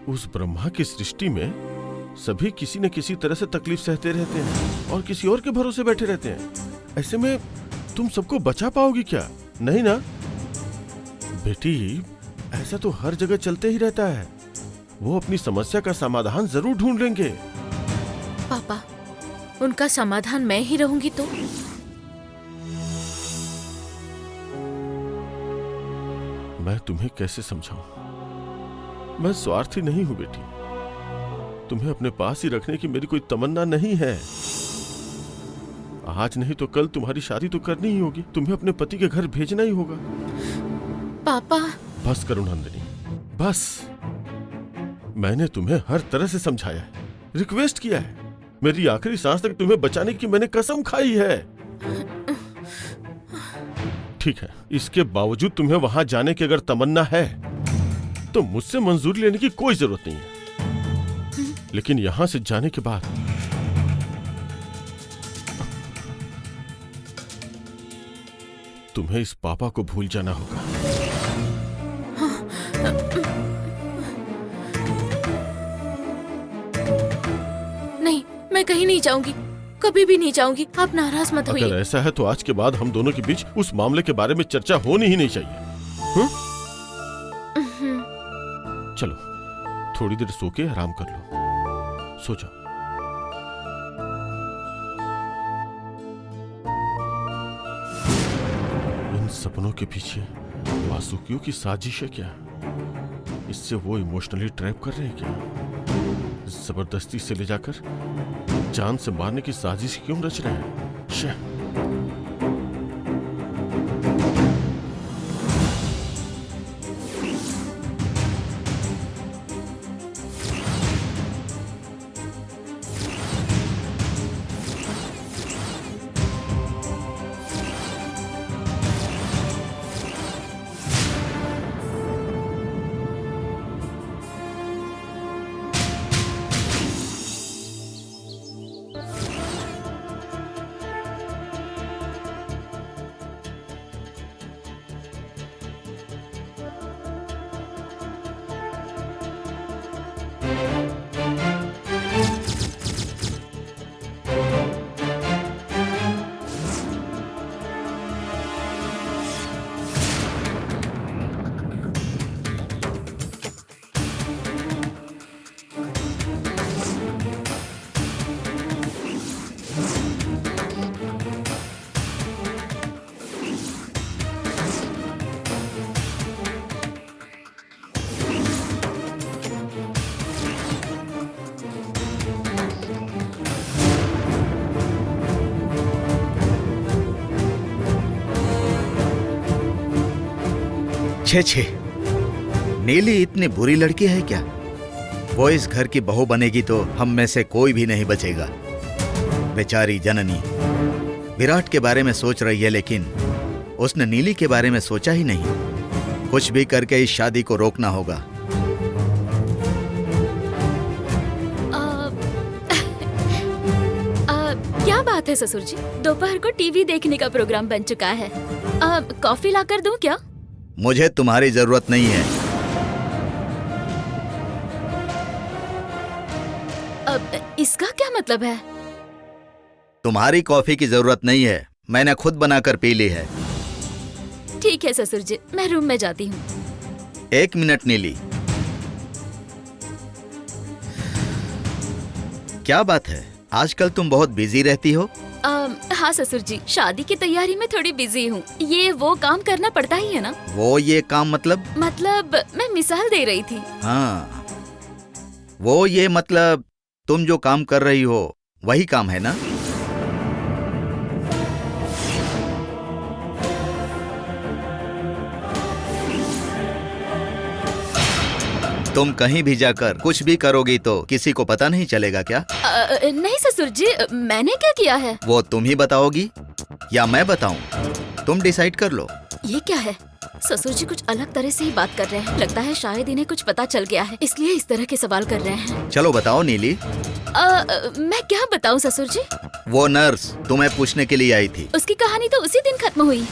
उस ब्रह्मा की सृष्टि में सभी किसी न किसी तरह से तकलीफ सहते रहते हैं और किसी और के भरोसे बैठे रहते हैं। ऐसे में तुम सबको बचा पाओगी क्या? नहीं ना बेटी, ऐसा तो हर जगह चलते ही रहता है। वो अपनी समस्या का समाधान जरूर ढूंढ लेंगे। पापा, उनका समाधान मैं ही रहूंगी तो? मैं तुम्हें कैसे समझाऊं? मैं स्वार्थी नहीं हूं बेटी। तुम्हें अपने पास ही रखने की मेरी कोई तमन्ना नहीं है। आज नहीं तो कल तुम्हारी शादी तो करनी ही होगी। तुम्हें अपने पति के घर भेजना ही होगा। पापा। बस करो नंदिनी, बस। मैंने तुम्हें हर तरह से समझाया है, रिक्वेस्ट किया है। मेरी आखिरी सांस तक तुम्हें बचाने की मैंने कसम खाई है। ठीक है, इसके बावजूद तुम्हें वहां जाने की अगर तमन्ना है तो मुझसे मंजूरी लेने की कोई जरूरत नहीं है। लेकिन यहां से जाने के बाद तुम्हें इस पापा को भूल जाना होगा। नहीं, मैं कहीं नहीं जाऊंगी, कभी भी नहीं जाऊंगी। आप नाराज मत होइए। अगर ऐसा है तो आज के बाद हम दोनों के बीच उस मामले के बारे में चर्चा होनी ही नहीं चाहिए। चलो थोड़ी देर सो के आराम कर लो। सो जाओ। इन सपनों के पीछे वासुकियों की साजिश है क्या? इससे वो इमोशनली ट्रैप कर रहे हैं क्या? जबरदस्ती से ले जाकर जान से मारने की साजिश क्यों रच रहे हैं? छे, नीली इतनी बुरी लड़की है क्या? वो इस घर की बहू बनेगी तो हम में से कोई भी नहीं बचेगा। बेचारी जननी विराट के बारे में सोच रही है, लेकिन उसने नीली के बारे में सोचा ही नहीं। कुछ भी करके इस शादी को रोकना होगा। क्या बात है ससुर जी, दोपहर को टीवी देखने का प्रोग्राम बन चुका है। कॉफी लाकर दूं क्या? मुझे तुम्हारी जरूरत नहीं है। अब इसका क्या मतलब है? तुम्हारी कॉफी की जरूरत नहीं है, मैंने खुद बनाकर पी ली है। ठीक है ससुर जी, मैं रूम में जाती हूँ। 1 मिनट नीली, क्या बात है, आजकल तुम बहुत बिजी रहती हो? हाँ ससुर जी, शादी की तैयारी में थोड़ी बिजी हूँ। ये वो काम करना पड़ता ही है ना। वो ये काम मतलब मैं मिसाल दे रही थी। हाँ, वो ये मतलब तुम जो काम कर रही हो वही काम है ना? तुम कहीं भी जाकर कुछ भी करोगी तो किसी को पता नहीं चलेगा क्या? नहीं ससुर जी, मैंने क्या किया है? वो तुम ही बताओगी या मैं बताऊं? तुम डिसाइड कर लो। ये क्या है? ससुर जी कुछ अलग तरह से ही बात कर रहे हैं। लगता है शायद इन्हें कुछ पता चल गया है, इसलिए इस तरह के सवाल कर रहे हैं। चलो बताओ नीली। मैं क्या बताऊं ससुर जी? वो नर्स तुम्हें पूछने के लिए आई थी। उसकी कहानी तो उसी दिन खत्म हुई।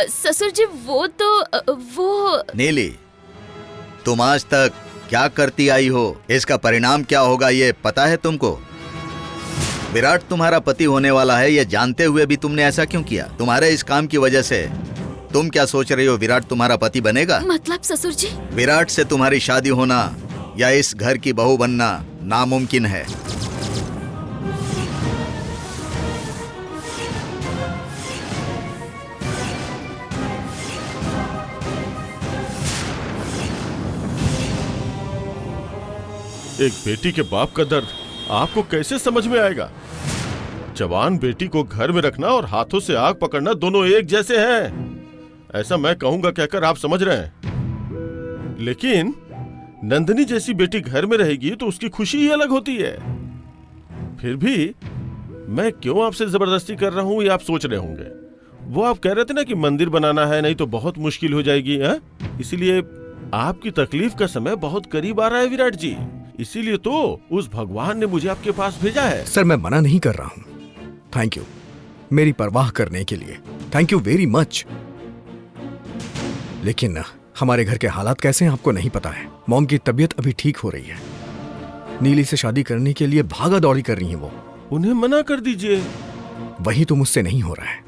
ससुर जी वो नीली, तुम आज तक क्या करती आई हो, इसका परिणाम क्या होगा ये पता है तुमको? विराट तुम्हारा पति होने वाला है, ये जानते हुए भी तुमने ऐसा क्यों किया? तुम्हारे इस काम की वजह से तुम क्या सोच रही हो, विराट तुम्हारा पति बनेगा? मतलब ससुर जी? विराट से तुम्हारी शादी होना या इस घर की बहू बनना नामुमकिन है। एक बेटी के बाप का दर्द आपको कैसे समझ में आएगा? जवान बेटी को घर में रखना और हाथों से आग पकड़ना दोनों एक जैसे हैं। ऐसा मैं कहूंगा कहकर आप समझ रहे हैं, लेकिन नंदिनी जैसी बेटी घर में रहेगी तो उसकी खुशी ही अलग होती है। फिर भी मैं क्यों आपसे जबरदस्ती कर रहा हूं ये आप सोच रहे होंगे। वो आप कह रहे थे ना कि मंदिर बनाना है, नहीं तो बहुत मुश्किल हो जाएगी है? इसीलिए आपकी तकलीफ का समय बहुत करीब आ रहा है विराट जी, इसीलिए तो उस भगवान ने मुझे आपके पास भेजा है। सर मैं मना नहीं कर रहा हूं। थैंक यू मेरी परवाह करने के लिए, थैंक यू वेरी मच। लेकिन हमारे घर के हालात कैसे हैं आपको नहीं पता है। मॉम की तबीयत अभी ठीक हो रही है, नीली से शादी करने के लिए भागा दौड़ी कर रही है वो। उन्हें मना कर दीजिए। वही तो मुझसे नहीं हो रहा है।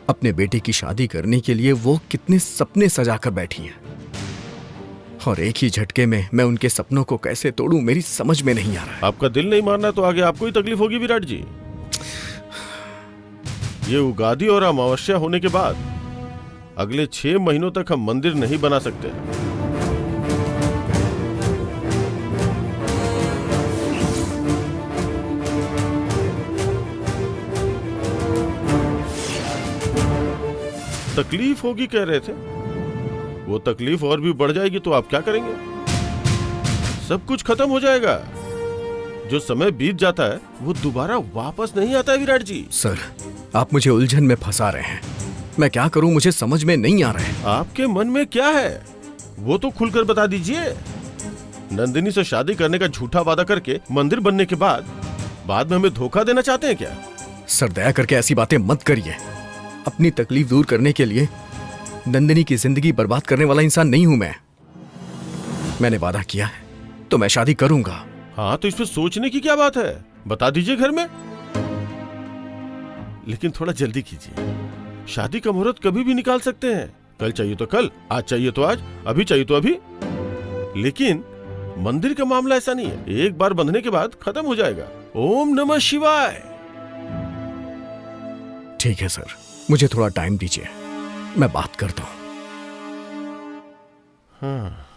अपने बेटे की शादी करने के लिए वो कितने सपने सजाकर बैठी हैं, और एक ही झटके में मैं उनके सपनों को कैसे तोड़ूं मेरी समझ में नहीं आ रहा है। आपका दिल नहीं मानना तो आगे आपको ही तकलीफ होगी विराट जी। ये उगादी और अमावस्या होने के बाद अगले 6 महीनों तक हम मंदिर नहीं बना सकते। तकलीफ होगी कह रहे थे, वो तकलीफ और भी बढ़ जाएगी तो आप क्या करेंगे? सब कुछ खत्म हो जाएगा। जो समय बीत जाता है वो दोबारा वापस नहीं आता है विराट जी। सर आप मुझे उलझन में फंसा रहे हैं, मैं क्या करूं मुझे समझ में नहीं आ रहा है। आपके मन में क्या है वो तो खुलकर बता दीजिए। नंदिनी से शादी करने का झूठा वादा करके मंदिर बनने के बाद में हमें धोखा देना चाहते हैं क्या? सर दया करके ऐसी बातें मत करिए। अपनी तकलीफ दूर करने के लिए नंदिनी की जिंदगी बर्बाद करने वाला इंसान नहीं हूं मैं। मैंने वादा किया है तो मैं शादी करूंगा। हाँ तो इसमें सोचने की क्या बात है, बता दीजिए घर में। लेकिन थोड़ा जल्दी कीजिए, शादी का मुहूर्त कभी भी निकाल सकते हैं। कल चाहिए तो कल, आज चाहिए तो आज, अभी चाहिए तो अभी। लेकिन मंदिर का मामला ऐसा नहीं है, एक बार बंधने के बाद खत्म हो जाएगा। ओम नमः शिवाय। ठीक है सर, मुझे थोड़ा टाइम दीजिए, मैं बात करता हूं। हाँ